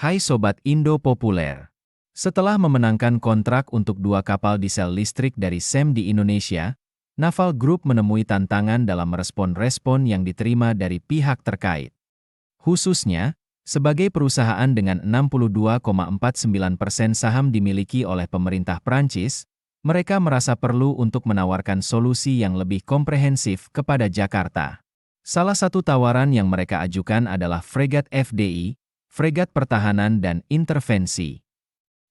Hai Sobat Indo Populer. Setelah memenangkan kontrak untuk 2 kapal diesel listrik dari SEM di Indonesia, Naval Group menemui tantangan dalam respon-respon yang diterima dari pihak terkait. Khususnya, sebagai perusahaan dengan 62,49% saham dimiliki oleh pemerintah Prancis, mereka merasa perlu untuk menawarkan solusi yang lebih komprehensif kepada Jakarta. Salah satu tawaran yang mereka ajukan adalah fregat FDI, fregat pertahanan dan intervensi.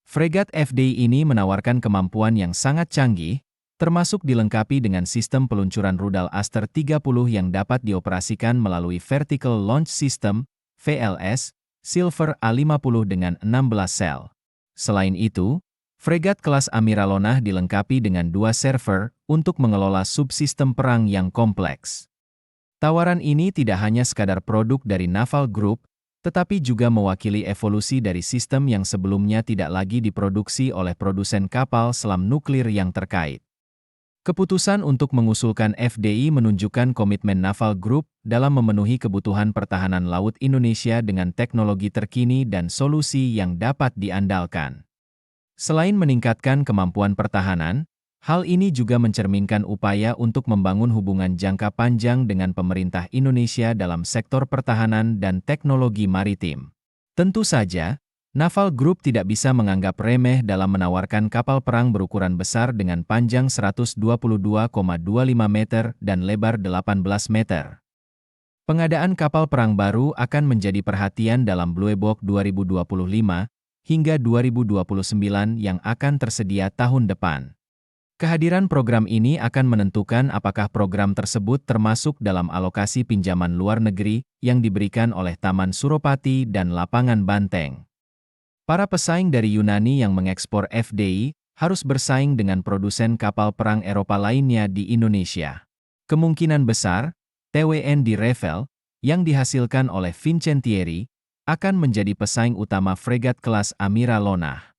Fregat FDI ini menawarkan kemampuan yang sangat canggih, termasuk dilengkapi dengan sistem peluncuran rudal Aster 30 yang dapat dioperasikan melalui Vertical Launch System, VLS, Silver A50 dengan 16 sel. Selain itu, fregat kelas Amiralonah dilengkapi dengan 2 server untuk mengelola subsistem perang yang kompleks. Tawaran ini tidak hanya sekadar produk dari Naval Group, tetapi juga mewakili evolusi dari sistem yang sebelumnya tidak lagi diproduksi oleh produsen kapal selam nuklir yang terkait. Keputusan untuk mengusulkan FDI menunjukkan komitmen Naval Group dalam memenuhi kebutuhan pertahanan laut Indonesia dengan teknologi terkini dan solusi yang dapat diandalkan. Selain meningkatkan kemampuan pertahanan, hal ini juga mencerminkan upaya untuk membangun hubungan jangka panjang dengan pemerintah Indonesia dalam sektor pertahanan dan teknologi maritim. Tentu saja, Naval Group tidak bisa menganggap remeh dalam menawarkan kapal perang berukuran besar dengan panjang 122,25 meter dan lebar 18 meter. Pengadaan kapal perang baru akan menjadi perhatian dalam Blue Book 2025 hingga 2029 yang akan tersedia tahun depan. Kehadiran program ini akan menentukan apakah program tersebut termasuk dalam alokasi pinjaman luar negeri yang diberikan oleh Taman Suropati dan Lapangan Banteng. Para pesaing dari Yunani yang mengekspor FDI harus bersaing dengan produsen kapal perang Eropa lainnya di Indonesia. Kemungkinan besar, TWN Revel, yang dihasilkan oleh Vincentieri, akan menjadi pesaing utama fregat kelas Amiralonah.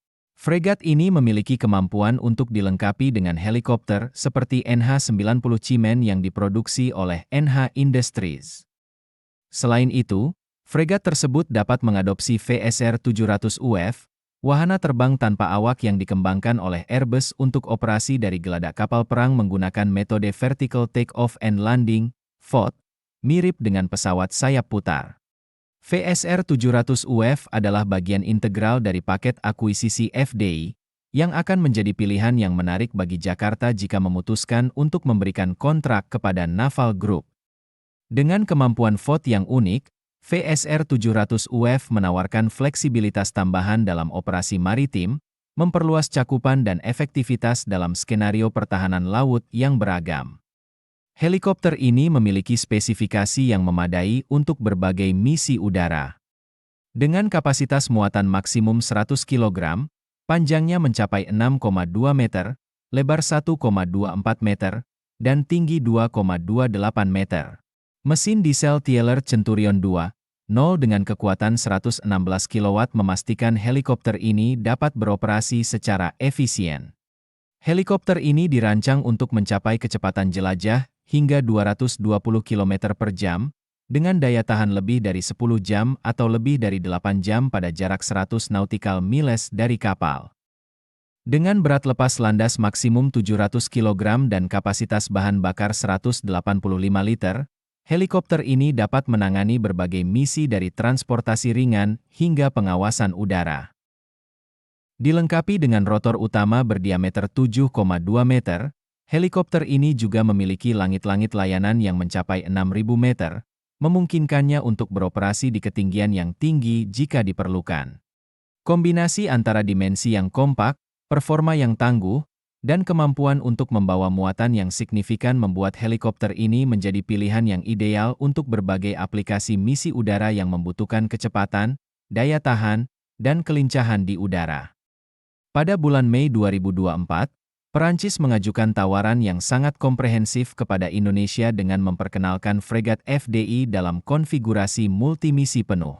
Fregat ini memiliki kemampuan untuk dilengkapi dengan helikopter seperti NH-90 Cimen yang diproduksi oleh NH Industries. Selain itu, fregat tersebut dapat mengadopsi VSR 700 UF, wahana terbang tanpa awak yang dikembangkan oleh Airbus untuk operasi dari geladak kapal perang menggunakan metode Vertical Take-off and Landing, VOT, mirip dengan pesawat sayap putar. VSR 700 UF adalah bagian integral dari paket akuisisi FDI, yang akan menjadi pilihan yang menarik bagi Jakarta jika memutuskan untuk memberikan kontrak kepada Naval Group. Dengan kemampuan VOT yang unik, VSR 700 UF menawarkan fleksibilitas tambahan dalam operasi maritim, memperluas cakupan dan efektivitas dalam skenario pertahanan laut yang beragam. Helikopter ini memiliki spesifikasi yang memadai untuk berbagai misi udara. Dengan kapasitas muatan maksimum 100 kg, panjangnya mencapai 6,2 meter, lebar 1,24 meter, dan tinggi 2,28 meter. Mesin diesel Tieler Centurion 2.0 dengan kekuatan 116 kW memastikan helikopter ini dapat beroperasi secara efisien. Helikopter ini dirancang untuk mencapai kecepatan jelajah hingga 220 km per jam, dengan daya tahan lebih dari 10 jam atau lebih dari 8 jam pada jarak 100 nautical miles dari kapal. Dengan berat lepas landas maksimum 700 kg dan kapasitas bahan bakar 185 liter, helikopter ini dapat menangani berbagai misi dari transportasi ringan hingga pengawasan udara. Dilengkapi dengan rotor utama berdiameter 7,2 meter, helikopter ini juga memiliki langit-langit layanan yang mencapai 6.000 meter, memungkinkannya untuk beroperasi di ketinggian yang tinggi jika diperlukan. Kombinasi antara dimensi yang kompak, performa yang tangguh, dan kemampuan untuk membawa muatan yang signifikan membuat helikopter ini menjadi pilihan yang ideal untuk berbagai aplikasi misi udara yang membutuhkan kecepatan, daya tahan, dan kelincahan di udara. Pada bulan Mei 2024, Perancis mengajukan tawaran yang sangat komprehensif kepada Indonesia dengan memperkenalkan fregat FDI dalam konfigurasi multimisi penuh.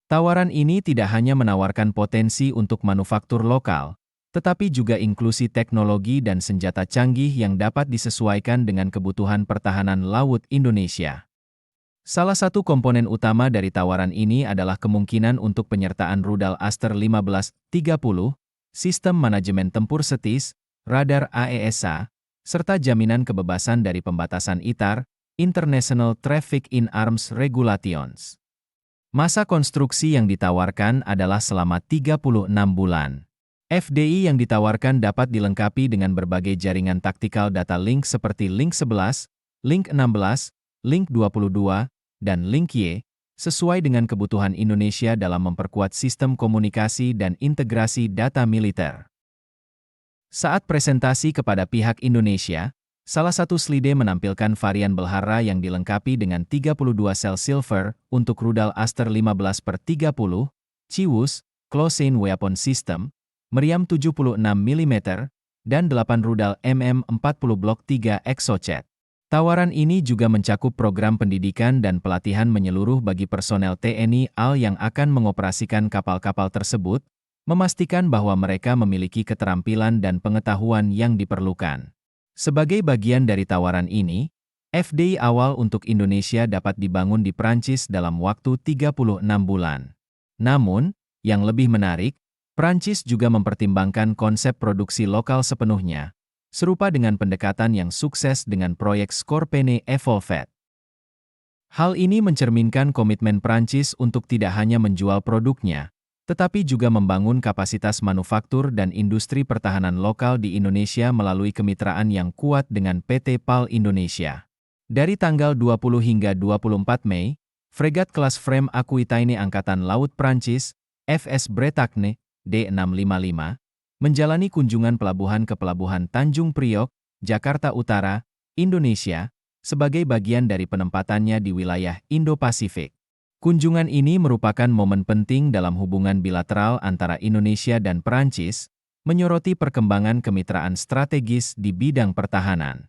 Tawaran ini tidak hanya menawarkan potensi untuk manufaktur lokal, tetapi juga inklusi teknologi dan senjata canggih yang dapat disesuaikan dengan kebutuhan pertahanan laut Indonesia. Salah satu komponen utama dari tawaran ini adalah kemungkinan untuk penyertaan rudal Aster 1530, sistem manajemen tempur SETIS, radar AESA, serta jaminan kebebasan dari pembatasan ITAR, International Traffic in Arms Regulations. Masa konstruksi yang ditawarkan adalah selama 36 bulan. FDI yang ditawarkan dapat dilengkapi dengan berbagai jaringan taktikal data link seperti Link 11, Link 16, Link 22, dan Link Y, sesuai dengan kebutuhan Indonesia dalam memperkuat sistem komunikasi dan integrasi data militer. Saat presentasi kepada pihak Indonesia, salah satu slide menampilkan varian Belhara yang dilengkapi dengan 32 sel silver untuk rudal Aster 15/30, Ciwus, Close-in Weapon System, meriam 76 mm, dan 8 rudal MM40 Blok 3 Exocet. Tawaran ini juga mencakup program pendidikan dan pelatihan menyeluruh bagi personel TNI AL yang akan mengoperasikan kapal-kapal tersebut, memastikan bahwa mereka memiliki keterampilan dan pengetahuan yang diperlukan. Sebagai bagian dari tawaran ini, FDI awal untuk Indonesia dapat dibangun di Prancis dalam waktu 36 bulan. Namun, yang lebih menarik, Prancis juga mempertimbangkan konsep produksi lokal sepenuhnya, serupa dengan pendekatan yang sukses dengan proyek Scorpene Evolved. Hal ini mencerminkan komitmen Prancis untuk tidak hanya menjual produknya, tetapi juga membangun kapasitas manufaktur dan industri pertahanan lokal di Indonesia melalui kemitraan yang kuat dengan PT PAL Indonesia. Dari tanggal 20 hingga 24 Mei, fregat kelas Frame Aquitaine Angkatan Laut Prancis, FS Bretagne, D655, menjalani kunjungan pelabuhan ke Pelabuhan Tanjung Priok, Jakarta Utara, Indonesia, sebagai bagian dari penempatannya di wilayah Indo-Pasifik. Kunjungan ini merupakan momen penting dalam hubungan bilateral antara Indonesia dan Prancis, menyoroti perkembangan kemitraan strategis di bidang pertahanan.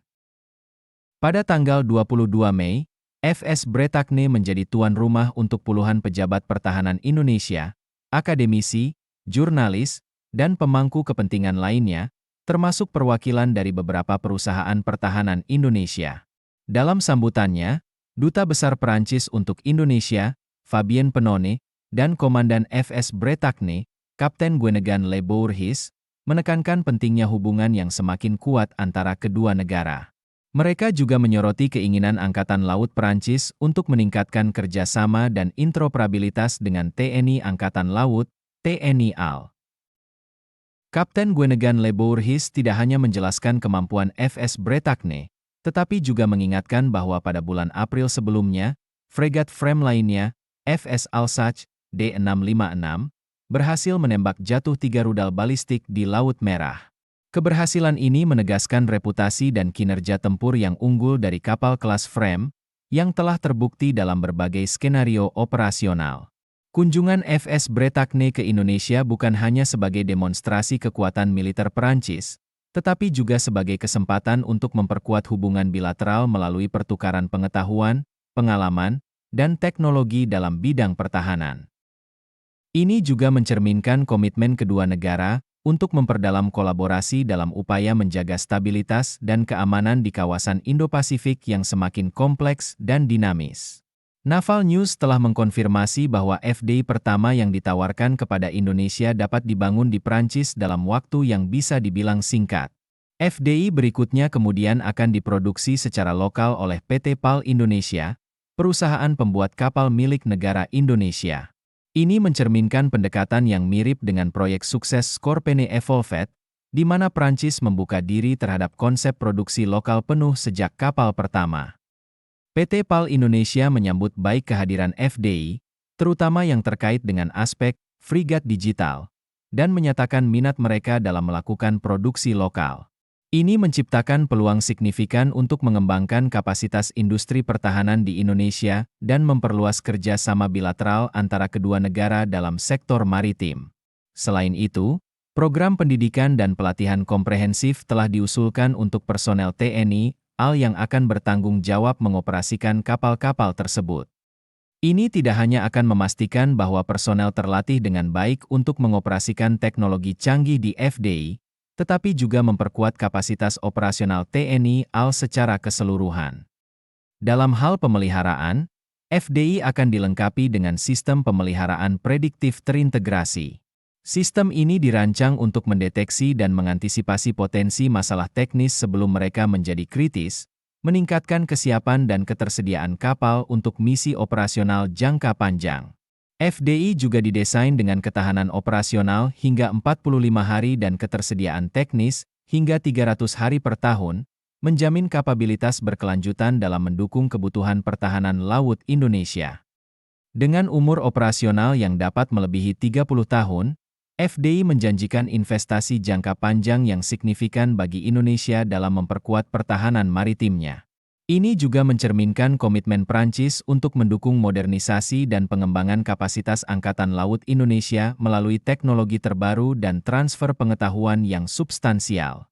Pada tanggal 22 Mei, FS Bretagne menjadi tuan rumah untuk puluhan pejabat pertahanan Indonesia, akademisi, jurnalis, dan pemangku kepentingan lainnya, termasuk perwakilan dari beberapa perusahaan pertahanan Indonesia. Dalam sambutannya, Duta Besar Perancis untuk Indonesia, Fabien Penone, dan Komandan FS Bretagne, Kapten Guenegan Le Bourhis, menekankan pentingnya hubungan yang semakin kuat antara kedua negara. Mereka juga menyoroti keinginan Angkatan Laut Perancis untuk meningkatkan kerjasama dan interoperabilitas dengan TNI Angkatan Laut, TNI AL. Kapten Guenegan Le Bourhis tidak hanya menjelaskan kemampuan FS Bretagne, tetapi juga mengingatkan bahwa pada bulan April sebelumnya, fregat Frame lainnya, FS Alsace, D656, berhasil menembak jatuh 3 rudal balistik di Laut Merah. Keberhasilan ini menegaskan reputasi dan kinerja tempur yang unggul dari kapal kelas Frame, yang telah terbukti dalam berbagai skenario operasional. Kunjungan FS Bretagne ke Indonesia bukan hanya sebagai demonstrasi kekuatan militer Perancis, tetapi juga sebagai kesempatan untuk memperkuat hubungan bilateral melalui pertukaran pengetahuan, pengalaman, dan teknologi dalam bidang pertahanan. Ini juga mencerminkan komitmen kedua negara untuk memperdalam kolaborasi dalam upaya menjaga stabilitas dan keamanan di kawasan Indo-Pasifik yang semakin kompleks dan dinamis. Naval News telah mengkonfirmasi bahwa FDI pertama yang ditawarkan kepada Indonesia dapat dibangun di Prancis dalam waktu yang bisa dibilang singkat. FDI berikutnya kemudian akan diproduksi secara lokal oleh PT PAL Indonesia, perusahaan pembuat kapal milik negara Indonesia. Ini mencerminkan pendekatan yang mirip dengan proyek sukses Scorpene Evolved, di mana Prancis membuka diri terhadap konsep produksi lokal penuh sejak kapal pertama. PT PAL Indonesia menyambut baik kehadiran FDI, terutama yang terkait dengan aspek frigat digital, dan menyatakan minat mereka dalam melakukan produksi lokal. Ini menciptakan peluang signifikan untuk mengembangkan kapasitas industri pertahanan di Indonesia dan memperluas kerjasama bilateral antara kedua negara dalam sektor maritim. Selain itu, program pendidikan dan pelatihan komprehensif telah diusulkan untuk personel TNI AL yang akan bertanggung jawab mengoperasikan kapal-kapal tersebut. Ini tidak hanya akan memastikan bahwa personel terlatih dengan baik untuk mengoperasikan teknologi canggih di FDI, tetapi juga memperkuat kapasitas operasional TNI AL secara keseluruhan. Dalam hal pemeliharaan, FDI akan dilengkapi dengan sistem pemeliharaan prediktif terintegrasi. Sistem ini dirancang untuk mendeteksi dan mengantisipasi potensi masalah teknis sebelum mereka menjadi kritis, meningkatkan kesiapan dan ketersediaan kapal untuk misi operasional jangka panjang. FDI juga didesain dengan ketahanan operasional hingga 45 hari dan ketersediaan teknis hingga 300 hari per tahun, menjamin kapabilitas berkelanjutan dalam mendukung kebutuhan pertahanan laut Indonesia. Dengan umur operasional yang dapat melebihi 30 tahun, FDI menjanjikan investasi jangka panjang yang signifikan bagi Indonesia dalam memperkuat pertahanan maritimnya. Ini juga mencerminkan komitmen Prancis untuk mendukung modernisasi dan pengembangan kapasitas Angkatan Laut Indonesia melalui teknologi terbaru dan transfer pengetahuan yang substansial.